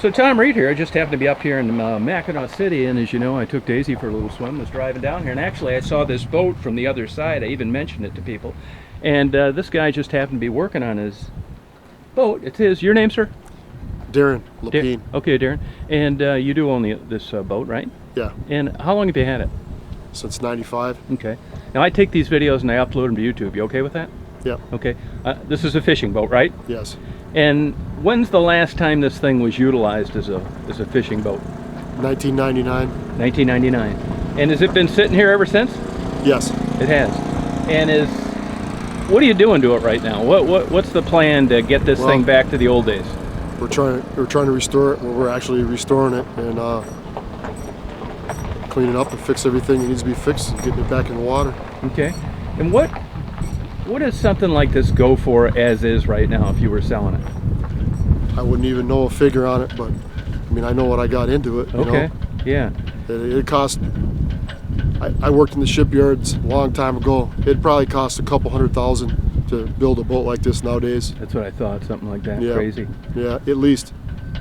So Tom Reed here. I just happened to be up here in Mackinac City, and as you know, I took Daisy for a little swim, was driving down here, and actually I saw this boat from the other side. I even mentioned it to people. And this guy just happened to be working on his boat. It's his. Your name, sir? Darrin, Lapine. Okay, Darrin. And you do own this boat, right? Yeah. And how long have you had it? Since '95. Okay. Now I take these videos and I upload them to YouTube. You okay with that? Yeah. Okay. This is a fishing boat, right? Yes. And when's the last time this thing was utilized as a fishing boat? 1999. 1999. And has it been sitting here ever since? Yes. It has. And what are you doing to it right now? What's the plan to get this thing back to the old days? We're trying to restore it. We're actually restoring it and cleaning up and fix everything that needs to be fixed and getting it back in the water. Okay. And what does something like this go for as is right now if you were selling it? I wouldn't even know a figure on it, but I mean, I know what I got into it. You know? Yeah. It cost. I worked in the shipyards a long time ago. It probably cost a couple $100,000 to build a boat like this nowadays. That's what I thought. Something like that. Yeah. Crazy. Yeah, at least.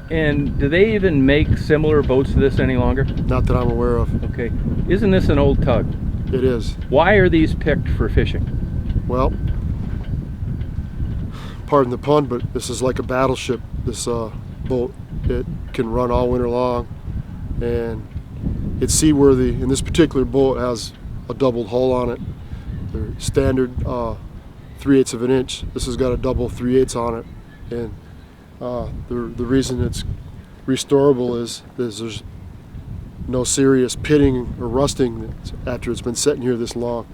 And do they even make similar boats to this any longer? Not that I'm aware of. Okay. Isn't this an old tug? It is. Why are these picked for fishing? Well, pardon the pun, but this is like a battleship, this boat. It can run all winter long, and it's seaworthy. And this particular boat has a doubled hull on it. They're standard 3/8 of an inch. This has got a double 3/8 on it. And the reason it's restorable is there's no serious pitting or rusting after it's been sitting here this long.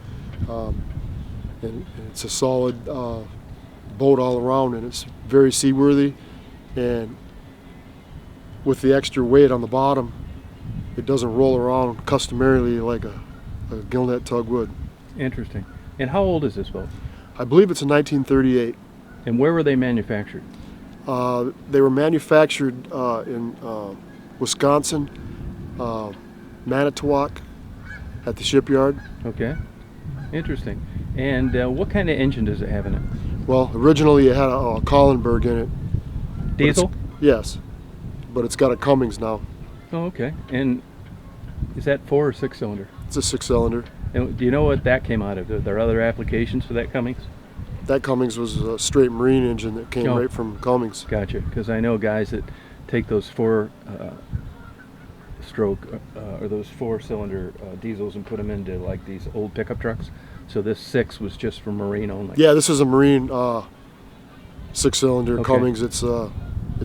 And it's a solid boat all around, and it's very seaworthy. And with the extra weight on the bottom, it doesn't roll around customarily like a gillnet tug would. Interesting. And how old is this boat? I believe it's a 1938. And where were they manufactured? They were manufactured in Wisconsin, Manitowoc, at the shipyard. Okay. Interesting. And what kind of engine does it have in it? Well, originally it had a Collenberg in it. Diesel? Yes, but it's got a Cummins now. Oh, okay. And is that 4 or 6 cylinder? It's a 6-cylinder. And do you know what that came out of? Are there other applications for that Cummins? That Cummins was a straight marine engine that came right from Cummins. Gotcha. Because I know guys that take those 4-stroke or those 4-cylinder diesels and put them into like these old pickup trucks. So this 6 was just for marine only. Yeah, this is a marine 6-cylinder Cummins. It's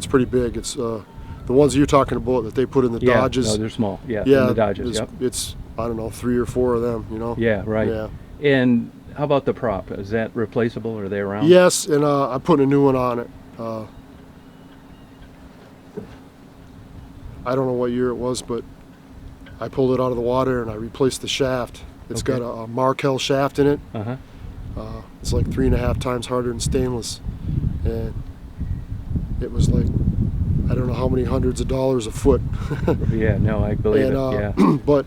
pretty big. It's the ones you're talking about that they put in the Dodges. No, they're small. Yeah, in the Dodges. It's I don't know, 3 or 4 of them. You know. Yeah, right. Yeah. And how about the prop? Is that replaceable? Or are they around? Yes, and I'm putting a new one on it. I don't know what year it was, but I pulled it out of the water and I replaced the shaft. It's got a Markel shaft in it. It's like 3.5 times harder than stainless, and it was like I don't know how many hundreds of dollars a foot. Yeah, no, I believe it. Yeah, but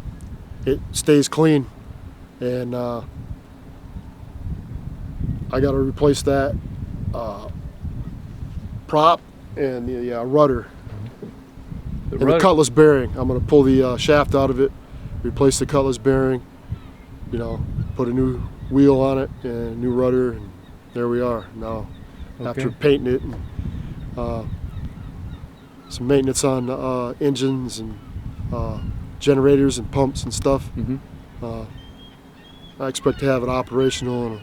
it stays clean, and I got to replace that prop and the rudder. The cutlass bearing. I'm going to pull the shaft out of it, replace the cutlass bearing, you know, put a new wheel on it and a new rudder, and there we are now. After painting it and some maintenance on engines and generators and pumps and stuff. I expect to have it operational in a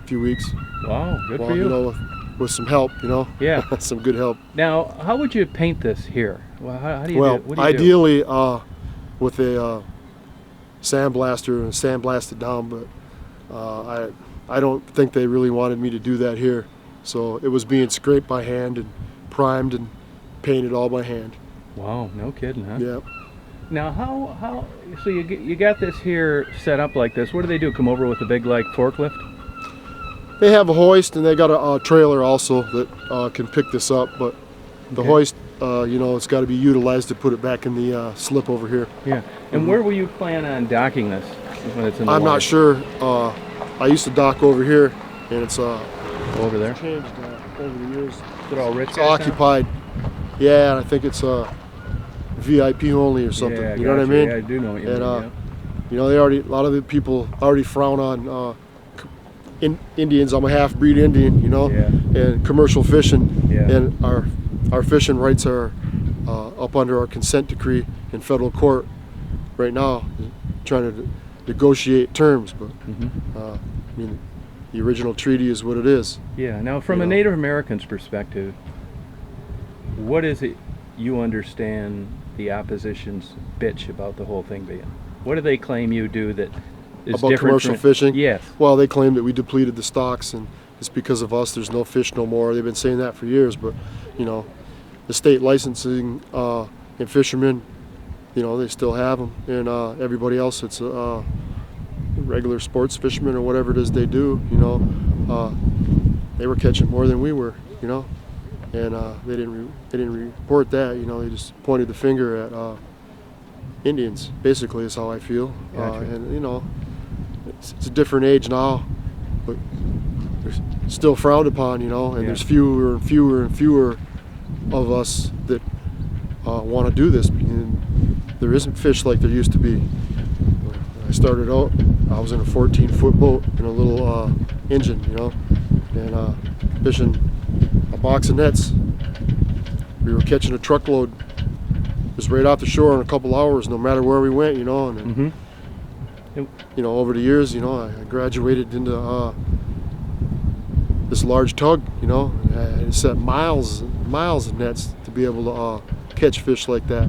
few weeks. Wow, good for you. You know, with some help, you know. Yeah. Some good help. Now, how would you paint this here? Well, how do you well, do it? What do you ideally with a sandblaster and sandblast it down, but I don't think they really wanted me to do that here. So it was being scraped by hand and primed and painted all by hand. Wow, no kidding, huh? Yeah. Now, how? So you got this here set up like this. What do they do? Come over with a big like forklift? They have a hoist, and they got a trailer also that can pick this up. But the hoist, you know, it's got to be utilized to put it back in the slip over here. Yeah. And where will you plan on docking this when it's in the I'm water? not sure. I used to dock over here, and it's over there. Changed over the years. Is it all rich? It's occupied. Yeah, and I think it's VIP only or something. Yeah, You know what I gotcha. mean? Yeah, I do know what you And mean. you know, a lot of the people already frown on Indians. I'm a half-breed Indian, you know, Yeah. and commercial fishing, Yeah. and our fishing rights are up under our consent decree in federal court right now, trying to negotiate terms. But I mean, the original treaty is what it is. Yeah. Now, from You a know. Native American's perspective, what is it you understand the opposition's bitch about the whole thing being? What do they claim you do that is About different commercial from, fishing? Yes. Well, they claim that we depleted the stocks, and it's because of us. There's no fish no more. They've been saying that for years, but you know, the state licensing and fishermen, you know, they still have them, and everybody else, it's regular sports fishermen or whatever it is they do. You know, they were catching more than we were. You know, and they didn't report that. You know, they just pointed the finger at Indians. Basically, is how I feel. Gotcha. And you know, it's a different age now, but they're still frowned upon. You know, and Yeah. there's fewer and fewer and fewer of us that want to do this. And there isn't fish like there used to be. When I started out, I was in a 14-foot boat in a little engine, you know, and fishing a box of nets. We were catching a truckload just right off the shore in a couple hours, no matter where we went, you know. And Mm-hmm. you know, over the years, you know, I graduated into this large tug, you know. I set miles and miles of nets to be able to catch fish like that.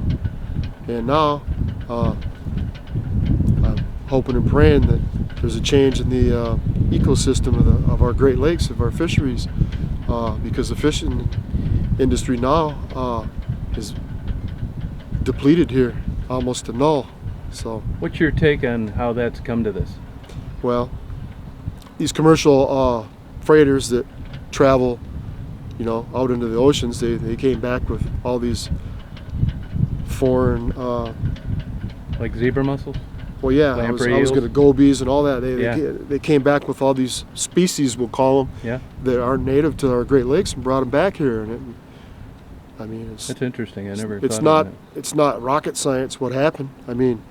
And now I'm hoping and praying that there's a change in the ecosystem of our Great Lakes, of our fisheries, because the fishing industry now is depleted here, almost to null. So, What's your take on how that's come to this? well, these commercial freighters that travel, you know, out into the oceans, they came back with all these foreign, Like zebra mussels? well, yeah, I was Lamprey going to eels? gobies and all that. Yeah. They came back with all these species, we'll call them, Yeah. that aren't native to our Great Lakes, and brought them back here. And I mean, That's interesting. I never it's thought not of that. it's not rocket science what happened. I mean,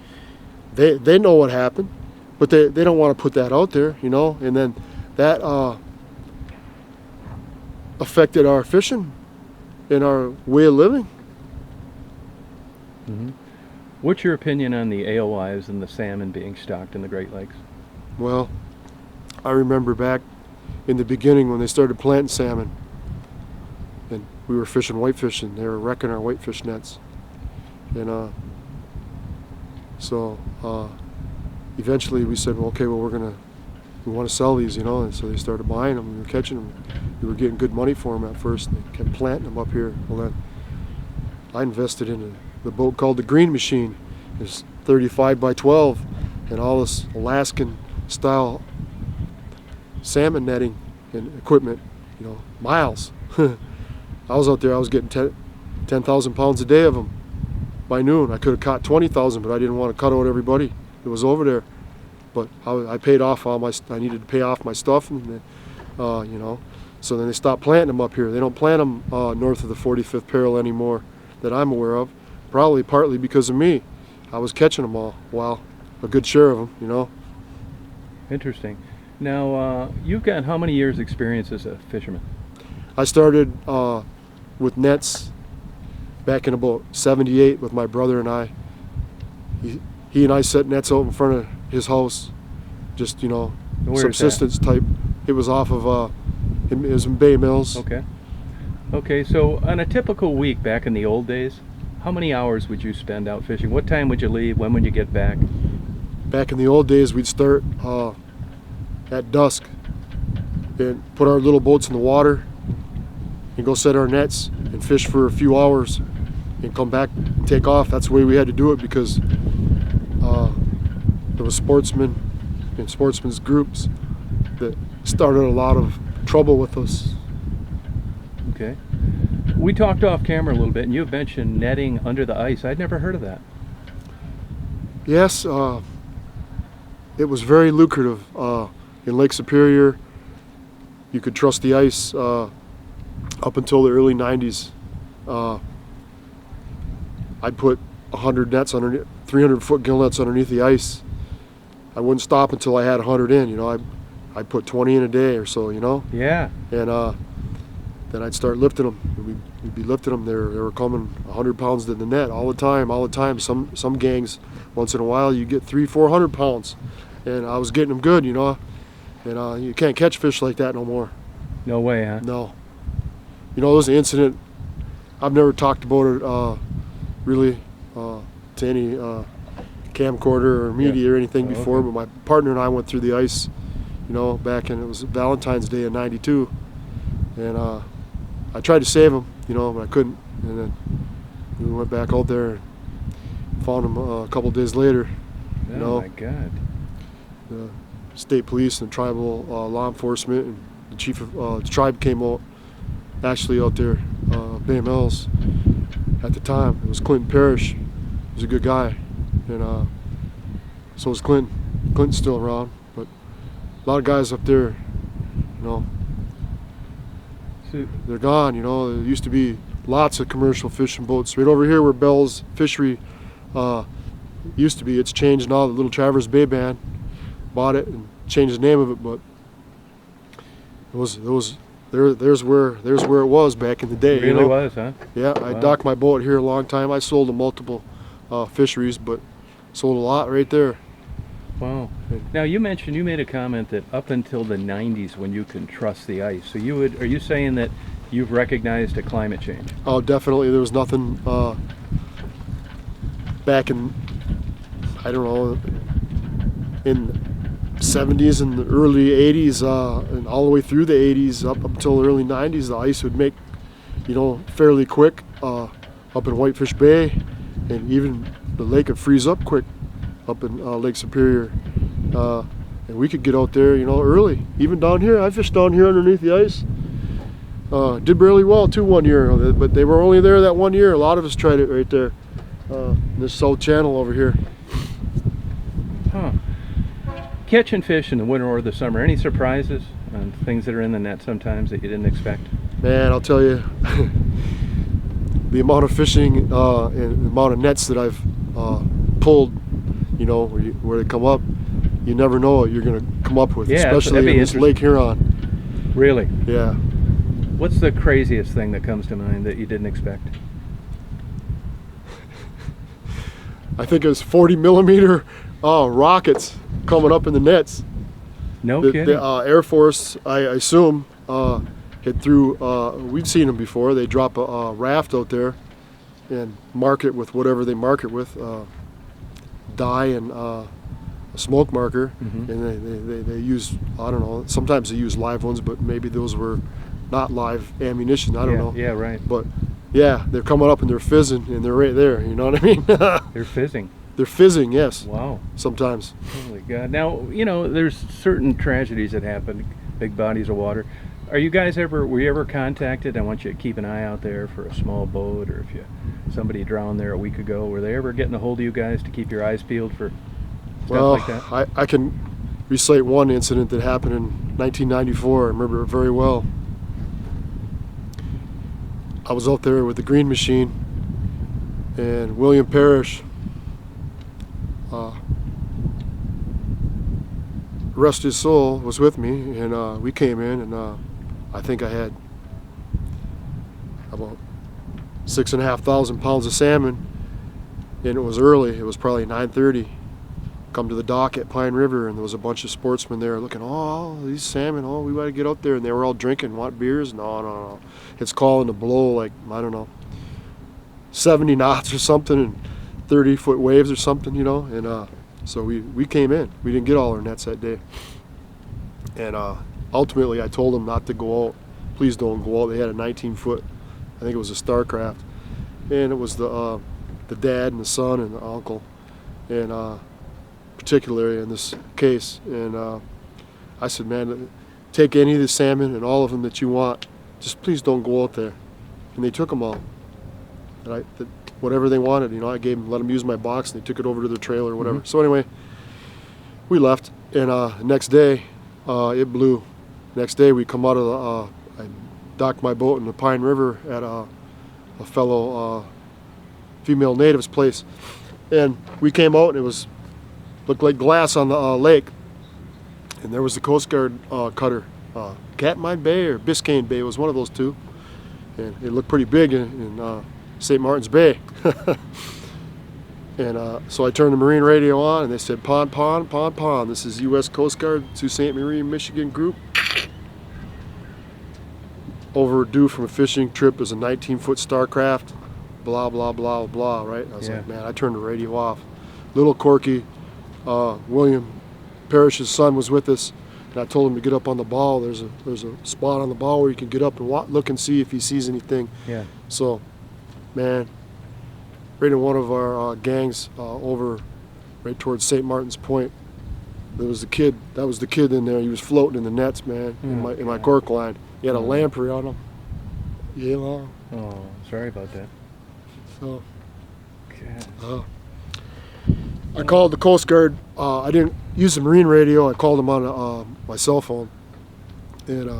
they know what happened, but they don't want to put that out there, you know. And then that affected our fishing and our way of living. Mm-hmm. What's your opinion on the alewives and the salmon being stocked in the Great Lakes? Well, I remember back in the beginning when they started planting salmon, and we were fishing whitefish, and they were wrecking our whitefish nets. And so eventually we said, well, okay, well, we want to sell these, you know. And so they started buying them. We were catching them. We were getting good money for them at first. And they kept planting them up here. Well, then I invested in the boat called the Green Machine. It's 35 by 12, and all this Alaskan style salmon netting and equipment, you know, miles. I was out there, I was getting 10,000 pounds a day of them by noon. I could have caught 20,000, but I didn't want to cut out everybody that was over there. But I paid off I needed to pay off my stuff, and then, you know, so then they stopped planting them up here. They don't plant them north of the 45th parallel anymore that I'm aware of, probably partly because of me. I was catching them all, well, a good share of them, you know. Interesting. Now, you've got how many years' experience as a fisherman? I started with nets back in about 78 with my brother and I. He and I set nets out in front of his house, just, you know, Where is subsistence type. It was off of, it was in Bay Mills. Okay. Okay, so on a typical week back in the old days, how many hours would you spend out fishing? What time would you leave? When would you get back? Back in the old days, we'd start at dusk and put our little boats in the water and go set our nets and fish for a few hours and come back and take off. That's the way we had to do it, because there was sportsmen and sportsmen's groups that started a lot of trouble with us. Okay. We talked off camera a little bit, and you mentioned netting under the ice. I'd never heard of that. Yes, it was very lucrative. In Lake Superior, you could trust the ice up until the early 90s. I'd put 100 nets underneath, 300-foot gill nets underneath the ice. I wouldn't stop until I had 100 in. You know, I'd put 20 in a day or so. You know. Yeah. And then I'd start lifting them. We'd be lifting them. They were coming 100 pounds to the net all the time. Some gangs, once in a while, you get 300-400 pounds, and I was getting them good. You know, and you can't catch fish like that no more. No way, huh? No. You know, there was an incident. I've never talked about it really to any camcorder or media or anything before, okay. but my partner and I went through the ice, you know, back in, it was Valentine's Day in '92, and I tried to save him, you know, but I couldn't, and then we went back out there and found him a couple days later. You know, my God. the state police and tribal law enforcement and the chief of the tribe came out, actually out there, Bay Mills. At the time, it was Clinton Parrish. He was a good guy, and so was Clinton. Clinton's still around, but a lot of guys up there, you know, they're gone. You know, there used to be lots of commercial fishing boats right over here where Bell's Fishery used to be. It's changed now. The Little Traverse Bay Band bought it and changed the name of it, but there's where it was back in the day. It really, you know? was, huh? Yeah, I docked my boat here a long time. I sold to multiple fisheries, but sold a lot right there. Wow. Now you mentioned, you made a comment that up until the 90s when you can trust the ice. So are you saying that you've recognized a climate change? Oh, definitely. There was nothing back in, I don't know, in 70s and the early 80s and all the way through the 80s up until the early 90s, the ice would make, you know, fairly quick up in Whitefish Bay, and even the lake would freeze up quick up in Lake Superior, and we could get out there, you know, early. Even down here, I fished down here underneath the ice. Did really well too one year, but they were only there that one year. A lot of us tried it right there, in this South Channel over here. Huh. Catching fish in the winter or the summer, any surprises on things that are in the net sometimes that you didn't expect? Man, I'll tell you, the amount of fishing and the amount of nets that I've pulled, you know, where they come up, you never know what you're going to come up with, especially in this Lake Huron. Really? Yeah. What's the craziest thing that comes to mind that you didn't expect? I think it was 40 millimeter rockets coming up in the nets. No kidding. The Air Force, I assume, hit through, we've seen them before. They drop a raft out there and mark it with whatever they mark it with, dye and a smoke marker. Mm-hmm. And they use, I don't know, sometimes they use live ones, but maybe those were not live ammunition. I don't know. Yeah, right. But yeah, they're coming up and they're fizzing and they're right there. You know what I mean? They're fizzing. They're fizzing, yes. Wow. Sometimes. Holy God. Now, you know, there's certain tragedies that happen, big bodies of water. Were you ever contacted? I want you to keep an eye out there for a small boat, or if somebody drowned there a week ago, were they ever getting a hold of you guys to keep your eyes peeled for stuff like that? I can recite one incident that happened in 1994. I remember it very well. I was out there with the green machine, and William Parrish, rest his soul, was with me, and we came in, and I think I had about 6,500 pounds of salmon, and it was early. It was probably 9:30. Come to the dock at Pine River, and there was a bunch of sportsmen there looking, oh, these salmon, oh, we got to get out there. And they were all drinking, want beers? No. It's calling to blow like, I don't know, 70 knots or something, and 30-foot waves or something, you know. And so we came in. We didn't get all our nets that day. And ultimately, I told them not to go out. Please don't go out. They had a 19-foot, I think it was a Starcraft. And it was the dad and the son and the uncle. And particularly in this case, and I said, man, take any of the salmon and all of them that you want, just please don't go out there. And they took them all, and whatever they wanted, you know, I let them use my box, and they took it over to their trailer or whatever. Mm-hmm. So anyway, we left, and next day it blew. Next day we come out of I docked my boat in the Pine River at a fellow female native's place. And we came out, and it looked like glass on the lake. And there was the Coast Guard cutter, Katmai Bay or Biscayne Bay. It was one of those two. And it looked pretty big in St. Martin's Bay. And so I turned the marine radio on, and they said, "Pond, pond, pond, pond. This is U.S. Coast Guard, Sault Ste. Marie, Michigan group. Overdue from a fishing trip as a 19-foot Starcraft, blah, blah, blah, blah," right? I was like, man, I turned the radio off. Little Corky, William Parrish's son was with us, and I told him to get up on the bow. There's a spot on the bow where you can get up and look and see if he sees anything. Yeah. So, man, right in one of our gangs over right towards St. Martin's Point, there was the kid. That was the kid in there. He was floating in the nets, man, in my cork line. He had a lamprey on him. Yeah. Oh, sorry about that. So, I called the Coast Guard. I didn't use the marine radio. I called them on my cell phone, and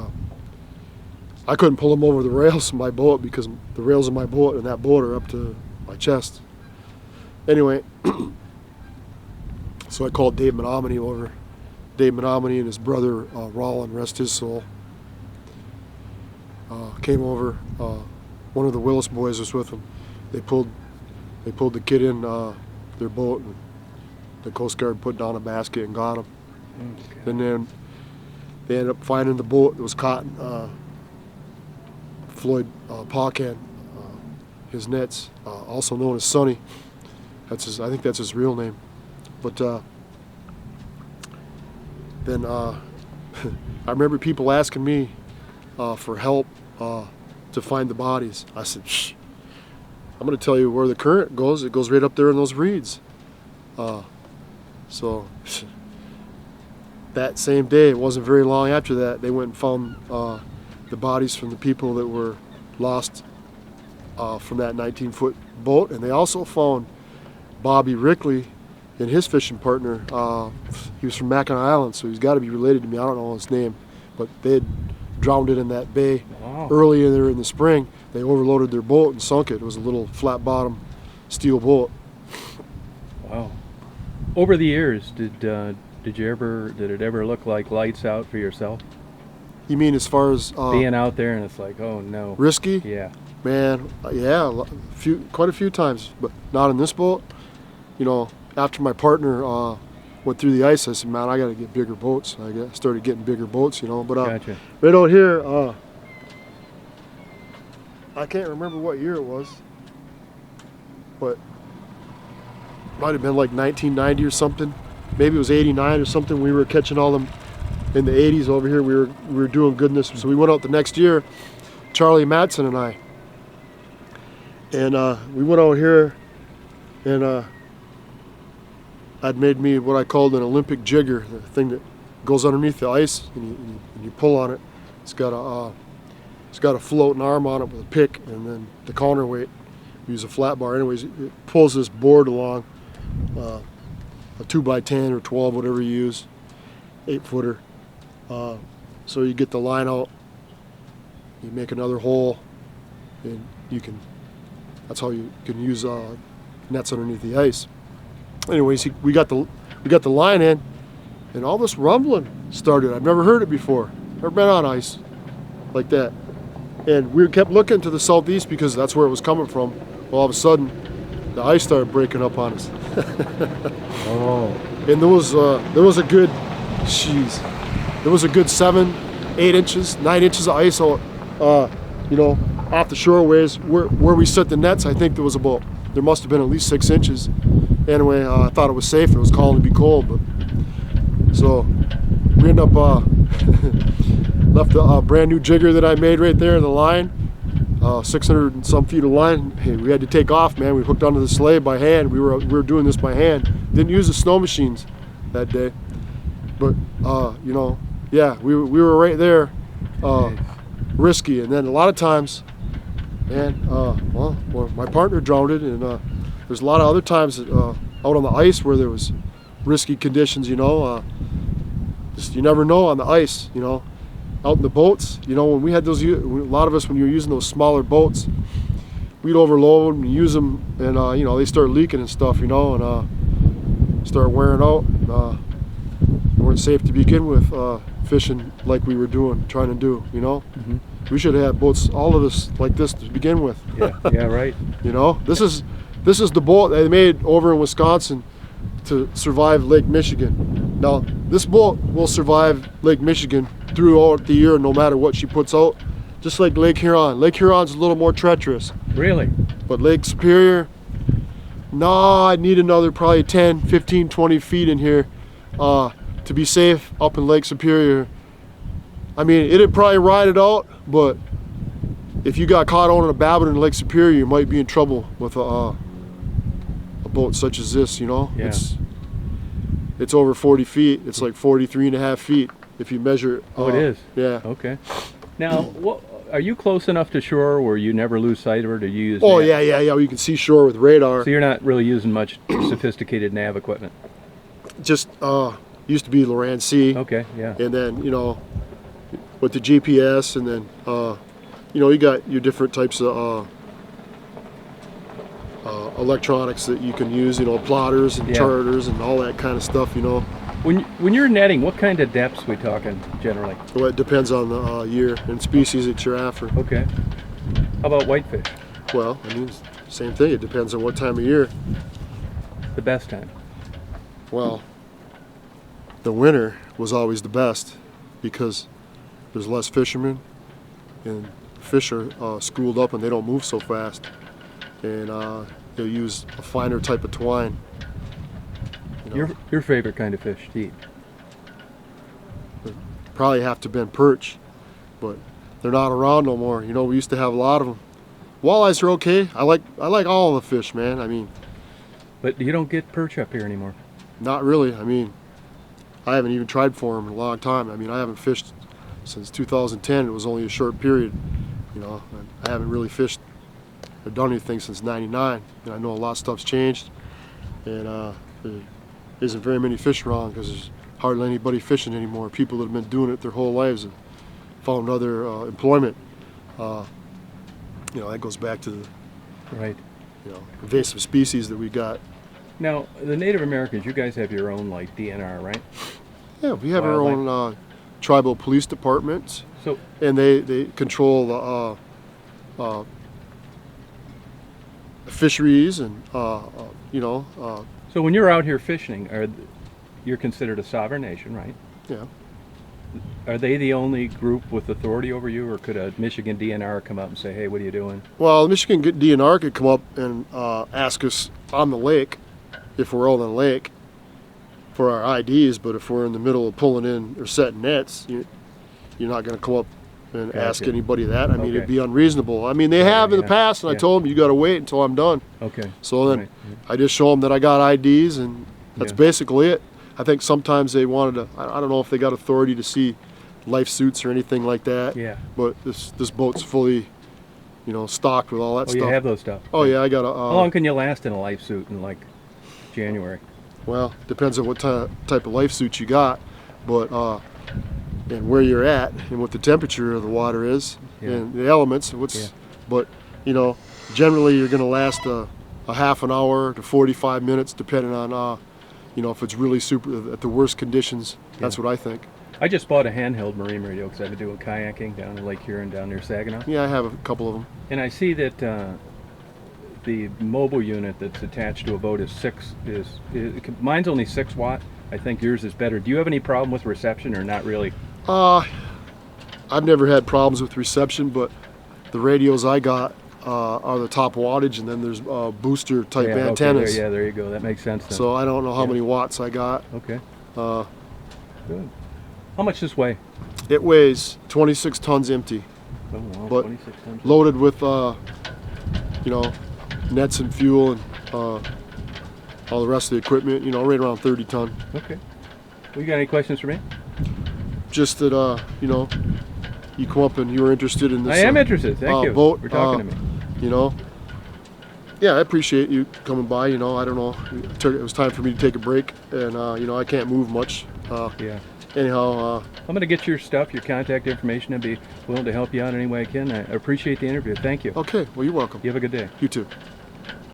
I couldn't pull them over the rails of my boat because the rails of my boat and that boat are up to my chest. Anyway, so I called Dave Menominee over. Dave Menominee and his brother Rollin, rest his soul, came over. One of the Willis boys was with them. They pulled the kid in their boat, and the Coast Guard put down a basket and got him. Okay. And then they ended up finding the boat that was caught in Floyd Paucan, his nets, also known as Sonny. I think that's his real name. But then I remember people asking me for help to find the bodies. I said, "Shh, I'm going to tell you where the current goes. It goes right up there in those reeds." So that same day, it wasn't very long after that, they went and found the bodies from the people that were lost from that 19-foot boat, and they also found Bobby Rickley and his fishing partner. He was from Mackinac Island, so he's got to be related to me. I don't know his name, but they had drowned it in that bay. Wow. Early in the spring. They overloaded their boat and sunk it. It was a little flat-bottom steel boat. Wow. Over the years, did it ever look like lights out for yourself? You mean as far as being out there and it's like, oh no. Risky? Yeah. Man, yeah, quite a few times, but not in this boat. You know, after my partner went through the ice, I said, man, I got to get bigger boats. I started getting bigger boats, you know. But gotcha. Right out here, I can't remember what year it was, but it might have been like 1990 or something. Maybe it was 89 or something. We were catching all them in the 80s over here. We were doing goodness. So we went out the next year, Charlie Matson and I. And we went out here, and I'd made me what I called an Olympic jigger, the thing that goes underneath the ice, and you pull on it. It's got a floating arm on it with a pick, and then the counterweight. We use a flat bar. Anyways, it pulls this board along, a 2x10 or 12, whatever you use, 8-footer. So you get the line out, you make another hole, and that's how you can use nets underneath the ice. Anyways, we got the line in, and all this rumbling started. I've never heard it before. Never been on ice like that. And we kept looking to the southeast because that's where it was coming from. Well, all of a sudden, the ice started breaking up on us. Oh. And there was a good 7, 8 inches, 9 inches of ice out, off the shoreways where we set the nets. I think there must have been at least 6 inches. Anyway, I thought it was safe. It was calling to be cold, but so we ended up left a brand new jigger that I made right there in the line, 600 and some feet of line. Hey, we had to take off, man. We hooked onto the sleigh by hand. We were doing this by hand. Didn't use the snow machines that day, but yeah, we were right there, risky. And then a lot of times, man, my partner drowned it, and there's a lot of other times out on the ice where there was risky conditions. You never know on the ice. Out in the boats, when we had those, a lot of us, when you were using those smaller boats, we'd overload and use them, and you know, they start leaking and stuff, you know, and start wearing out. They weren't safe to begin with, fishing like we were trying to do, you know. Mm-hmm. We should have boats, all of us, like this to begin with. Yeah, right. You know, this is the boat they made over in Wisconsin to survive Lake Michigan. Now, this boat will survive Lake Michigan throughout the year, no matter what she puts out. Just like Lake Huron. Lake Huron's a little more treacherous. Really? But Lake Superior, no, I need another probably 10, 15, 20 feet in here to be safe up in Lake Superior. I mean, it'd probably ride it out, but if you got caught on a babbit in Lake Superior, you might be in trouble with a boat such as this, you know. Yeah. It's over 40 feet. It's like 43 and a half feet if you measure it. Oh, it is? Yeah. Okay. Now, what, are you close enough to shore where you never lose sight of it, or do you use Oh, nav? yeah. You can see shore with radar. So you're not really using much sophisticated nav equipment? Just used to be Loran C. Okay, yeah. And then, you know, with the GPS, and then, you know, you got your different types of electronics that you can use, you know, plotters and charters and all that kind of stuff, you know. When you're netting, what kind of depths we talking generally? Well, it depends on the year and species that you're after. Okay. How about whitefish? Well, I mean, same thing. It depends on what time of year. The best time? Well, the winter was always the best because there's less fishermen and fish are schooled up and they don't move so fast. And they'll use a finer type of twine. You know, Your favorite kind of fish to eat? probably have to been perch, but they're not around no more. You know, we used to have a lot of them. Walleyes are okay. I like all of the fish, man. I mean, But you don't get perch up here anymore. not really. I mean, I haven't even tried for them in a long time. I mean, I haven't fished since 2010. It was only a short period. You know, I haven't really fished or done anything since '99. And I know a lot of stuff's changed, and there isn't very many fish around because there's hardly anybody fishing anymore. People that have been doing it their whole lives and found other employment. You know, that goes back to the Right. invasive species that we got. Now, the Native Americans, you guys have your own, like, DNR, right? Yeah, we have our own tribal police department, So, and they control the fisheries and so when you're out here fishing, you're considered a sovereign nation, right? yeah. Are they the only group with authority over you, or could a Michigan DNR come up and say, hey, what are you doing? Well, the Michigan DNR could come up and ask us on the lake, if we're on the lake, for our IDs. But if we're in the middle of pulling in or setting nets, you're not going to come up and ask Gotcha. anybody that. I mean, Okay. it'd be unreasonable. I mean, they have in the past, and I told them, you got to wait until I'm done. Okay. So then Right. I just show them that I got IDs, and that's Yeah. basically it. I think sometimes they wanted to, I don't know if they got authority to see life suits or anything like that. Yeah. But this boat's fully, stocked with all that Oh, stuff. you have those stuff. Oh yeah, I got a. How long can you last in a life suit in, like, January? Well, depends on what type of life suit you got, but and where you're at and what the temperature of the water is and the elements. But generally you're going to last a half an hour to 45 minutes, depending on if it's really super at the worst conditions. That's what I think. I just bought a handheld marine radio because I've been doing kayaking down in Lake Huron down near Saginaw. Yeah, I have a couple of them. And I see that the mobile unit that's attached to a boat is mine's only 6 watt. I think yours is better. Do you have any problem with reception, or not really? I've never had problems with reception, but the radios I got are the top wattage, and then there's booster type antennas. Okay, there you go. That makes sense then. So I don't know how many watts I got. Okay. Good. How much does this weigh? It weighs 26 tons empty, Oh, wow, but 26 tons. loaded with nets and fuel and all the rest of the equipment. Right around 30 ton. Okay. Well, you got any questions for me? Just that you come up and you were interested in this. I am interested. Thank you boat for talking to me. Yeah, I appreciate you coming by. I don't know. It was time for me to take a break, and I can't move much. Yeah. anyhow, I'm going to get your stuff, your contact information, and be willing to help you out any way I can. I appreciate the interview. Thank you. okay, well, you're welcome. You have a good day. You too.